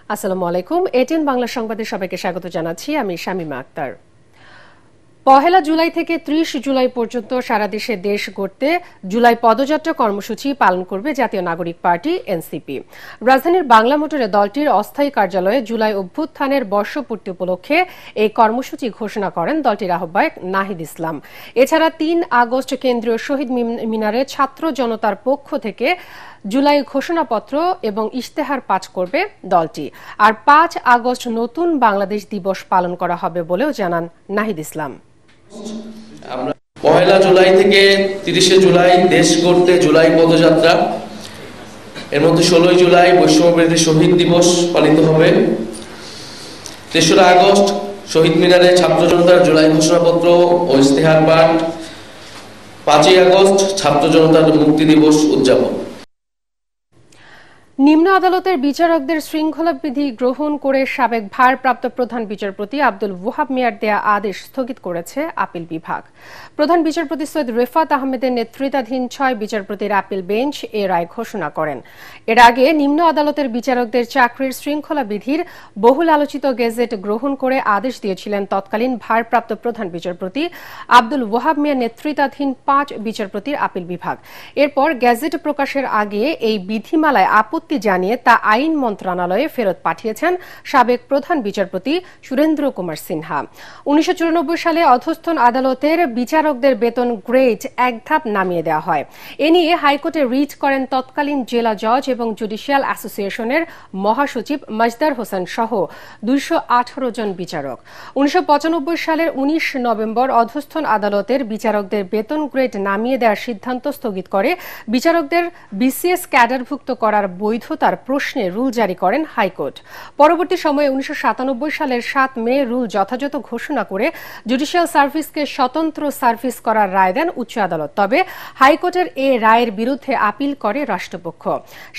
আসসালামু আলাইকুম। এটিএন বাংলা সংবাদে সবাইকে স্বাগত জানাচ্ছি। আমি শামীমা আক্তার। পহেলা জুলাই থেকে ৩০ জুলাই পর্যন্ত সারা দেশে দেশ গড়তে জুলাই পদযাত্রা কর্মসূচি পালন করবে জাতীয় নাগরিক পার্টি এনসিপি। রাজধানীর বাংলা মোটরে দলটির অস্থায়ী কার্যালয়ে জুলাই অভ্যুত্থানের বর্ষপূর্তি উপলক্ষে এই কর্মসূচি ঘোষণা করেন দলটির আহ্বায়ক নাহিদ ইসলাম। এছাড়া ৩ আগস্ট কেন্দ্রীয় শহীদ মিনারে ছাত্র জনতার পক্ষ থেকে জুলাই ঘোষণাপত্র এবং ইশতেহার পাঠ করবে দলটি। আর ৫ আগস্ট নতুন বাংলাদেশ দিবস পালন করা হবে বলেও জানান নাহিদ ইসলাম। আমরা পহেলা জুলাই থেকে ৩০ জুলাই দেশ গড়তে জুলাই পদযাত্রা, এর মধ্যে ১৬ জুলাই বৈষম্যবিরোধী শহীদ দিবস পালিত হবে। ৩রা আগস্ট শহীদ মিনারে ছাত্র জনতার জুলাই ঘোষণাপত্র ও ইশতেহার পাঠ, ৫ই আগস্ট ছাত্র জনতার মুক্তি দিবস উদযাপন। নিম্ন আদালতের বিচারকদের শৃঙ্খলা বিধি গ্রহণ করে সাবেক ভারপ্রাপ্ত প্রধান বিচারপতি আব্দুল ওয়াহাব মিয়ার দেয়া আদেশ স্থগিত করেছে আপিল বিভাগ। প্রধান বিচারপতি সৈয়দ রেফাত আহমেদের নেতৃত্বাধীন ৬ বিচারপতির আপিল বেঞ্চ এ রায় ঘোষণা করেন। এর আগে নিম্ন আদালতের বিচারকদের চাকরির শৃঙ্খলা বিধির বহুল আলোচিত গেজেট গ্রহণ করে আদেশ দিয়েছিলেন তৎকালীন ভারপ্রাপ্ত প্রধান বিচারপতি আব্দুল ওয়াহাব মিয়ার নেতৃত্বাধীন ৫ বিচারপতির আপিল বিভাগ। এরপর গেজেট প্রকাশের আগে এই বিধিমালায় আপত্তি জানিয়ে তা আইন মন্ত্রণালয়ে ফেরত পাঠিয়েছেন সাবেক প্রধান বিচারপতি সুরেন্দ্র কুমার সিনহা। ১৯৯৪ সালে অধস্থন আদালতের বিচারকদের বেতন গ্রেড এক ধাপ নামিয়ে দেওয়া হয়। এ নিয়ে হাইকোর্টে রিট করেন তৎকালীন জেলা জজ এবং জুডিশিয়াল অ্যাসোসিয়েশনের মহাসচিব মজদার হোসেন সহ ২১৮ জন বিচারক। ১৯৯৫ সালের ১৯ নভেম্বর অধস্থন আদালতের বিচারকদের বেতন গ্রেড নামিয়ে দেওয়ার সিদ্ধান্ত স্থগিত করে বিচারকদের বিসিএস ক্যাডারভুক্ত করার বৈধতার প্রশ্নে রুল জারি করেন হাইকোর্ট। পরবর্তী সময়ে ১৯৯৭ সালের ৭ মে রুল যথাযথ ঘোষণা করে জুডিশিয়াল সার্ভিসকে স্বতন্ত্র সার্ভিস করার রায় দেন উচ্চ আদালত। তবে হাইকোর্টের এ রায়ের বিরুদ্ধে আপিল করে রাষ্ট্রপক্ষ।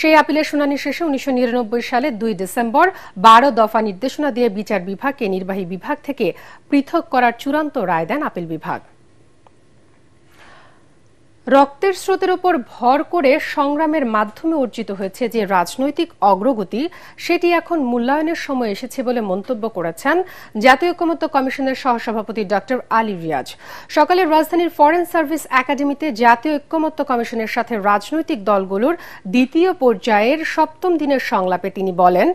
সেই আপিলের শুনানি শেষে ১৯৯৯ সালে ২ ডিসেম্বর ১২ দফা নির্দেশনা দিয়ে বিচার বিভাগকে নির্বাহী বিভাগ থেকে পৃথক করার চূড়ান্ত রায় দেন আপিল বিভাগ। রক্তের স্রোতের উপর ভর করে সংগ্রামের মাধ্যমে অর্জিত হয়েছে যে রাজনৈতিক অগ্রগতি, সেটি এখন মূল্যায়নের সময় এসেছে বলে মন্তব্য করেছেন জাতীয় ঐকমত্য কমিশনের সহসভাপতি ডক্টর আলী রিয়াজ। সকালে রাজধানীর ফরেন সার্ভিস একাডেমিতে জাতীয় ঐকমত্য কমিশনের সাথে রাজনৈতিক দলগুলোর দ্বিতীয় পর্যায়ের ৭ম দিনের সংলাপে তিনি বলেন,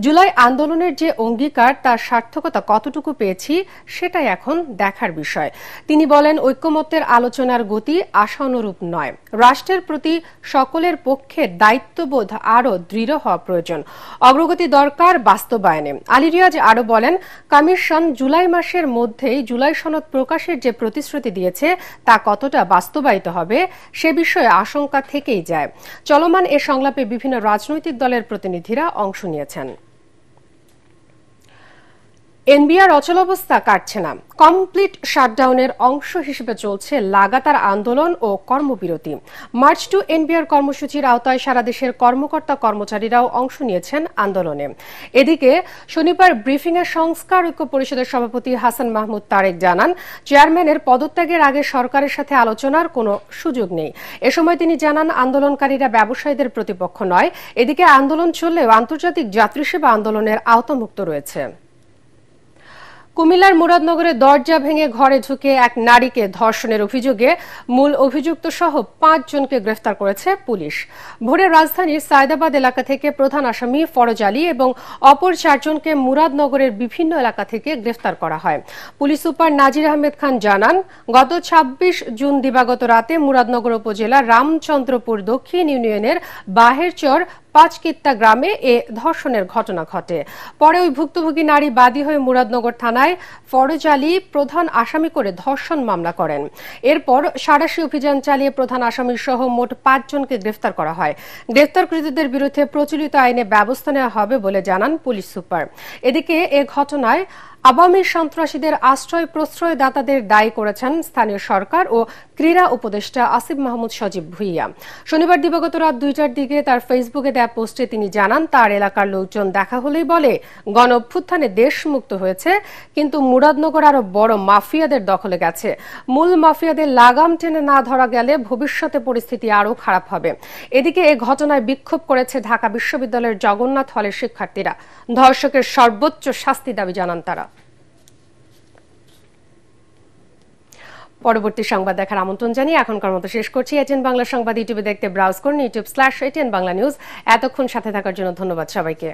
জুলাই আন্দোলনের যে অঙ্গীকার তার সার্থকতা কতটুকু পেয়েছি সেটাই এখন দেখার বিষয়। তিনি বলেন, ঐকমত্যের আলোচনার গতি আশানুরূপ নয়। রাষ্ট্রের প্রতি সকলের পক্ষে দায়িত্ববোধ আরও দৃঢ় হওয়া প্রয়োজন। অগ্রগতি দরকার বাস্তবায়নে। আলী রিয়াজ আরও বলেন, কমিশন জুলাই মাসের মধ্যেই জুলাই সনদ প্রকাশের যে প্রতিশ্রুতি দিয়েছে তা কতটা বাস্তবায়িত হবে সে বিষয়ে আশঙ্কা থেকেই যায়। চলমান এ সংলাপে বিভিন্ন রাজনৈতিক দলের প্রতিনিধিরা অংশ নিয়েছেন। এনবিআর অচলাবস্থা কাটছে না। কমপ্লিট শাটডাউনের অংশ হিসেবে চলছে লাগাতার আন্দোলন ও কর্মবিরতি। মার্চ টু এনবিআর কর্মসূচির আওতায় সারা দেশের কর্মকর্তা কর্মচারীরাও অংশ নিয়েছেন আন্দোলনে। এদিকে শনিবার ব্রিফিংয়ে সংস্কার ঐক্য পরিষদের সভাপতি হাসান মাহমুদ তারেক জানান, চেয়ারম্যানের পদত্যাগের আগে সরকারের সাথে আলোচনার কোনো সুযোগ নেই। এ সময় তিনি জানান, আন্দোলনকারীরা ব্যবসায়ীদের প্রতিপক্ষ নয়। এদিকে আন্দোলন চললেও আন্তর্জাতিক যাত্রীসেবা আন্দোলনের আওতামুক্ত রয়েছে। কুমিল্লার মুরাদনগরে দরজা ভেঙে ঘরে ঢুকে এক নারীকে ধর্ষণের অভিযোগে মূল অভিযুক্ত সহ ৫ জনকে গ্রেফতার করেছে পুলিশ। ভোরে রাজধানীর সায়দাবাদ এলাকা থেকে প্রধান আসামি ফরজ আলী এবং অপর ৪ জনকে মুরাদনগরের বিভিন্ন এলাকা থেকে গ্রেফতার করা হয়। পুলিশ সুপার নাজির আহমেদ খান জানান, গত ২৬ জুন দিবাগত রাতে মুরাদনগর উপজেলার রামচন্দ্রপুর দক্ষিণ ইউনিয়নের বাহেরচর ৫ কিত্তা গ্রামে এ ধর্ষণের ঘটনা ঘটে। পরে ওই ভুক্তভোগী নারী বাদী হয়ে মুরাদনগর থানায় ফরজ আলী প্রধান আসামি করে ধর্ষণ মামলা করেন। এরপর সাঁড়াশি অভিযান চালিয়ে প্রধান আসামি সহ মোট ৫ জনকে গ্রেফতার করা হয়। গ্রেফতারকৃতদের বিরুদ্ধে প্রচলিত আইনে ব্যবস্থা নেওয়া হবে বলে জানান পুলিশ সুপার। এদিকে এ ঘটনায় আওয়ামী সন্ত্রাসীদের আশ্রয় প্রশ্রয়দাতাদের দায়ী করেছেন স্থানীয় সরকার ও ক্রীড়া উপদেষ্টা আসিফ মাহমুদ সজীব ভুঁইয়া। শনিবার দিবাগত রাত 2টার দিকে তার ফেসবুকে দেয়া পোস্টে তিনি জানান, তার এলাকার লোকজন দেখা হলেই বলে গণ অভ্যুত্থানে দেশ মুক্ত হয়েছে, কিন্তু মুরাদনগর আরো বড় মাফিয়াদের দখলে গেছে। মূল মাফিয়াদের লাগাম টেনে না ধরা গেলে ভবিষ্যতে পরিস্থিতি আরো খারাপ হবে। এদিকে এ ঘটনায় বিক্ষোভ করেছে ঢাকা বিশ্ববিদ্যালয়ের জগন্নাথ হলের শিক্ষার্থীরা। ধর্ষকের সর্বোচ্চ শাস্তি দাবি জানান তারা। পরবর্তী সংবাদ দেখার আমন্ত্রণ জানিয়ে এখনকার মতো শেষ করছি। এটিএন বাংলা সংবাদ ইউটিউবে দেখতে ব্রাউজ করুন youtube/ATN বাংলা নিউজ। এতক্ষণ সাথে থাকার জন্য ধন্যবাদ সবাইকে।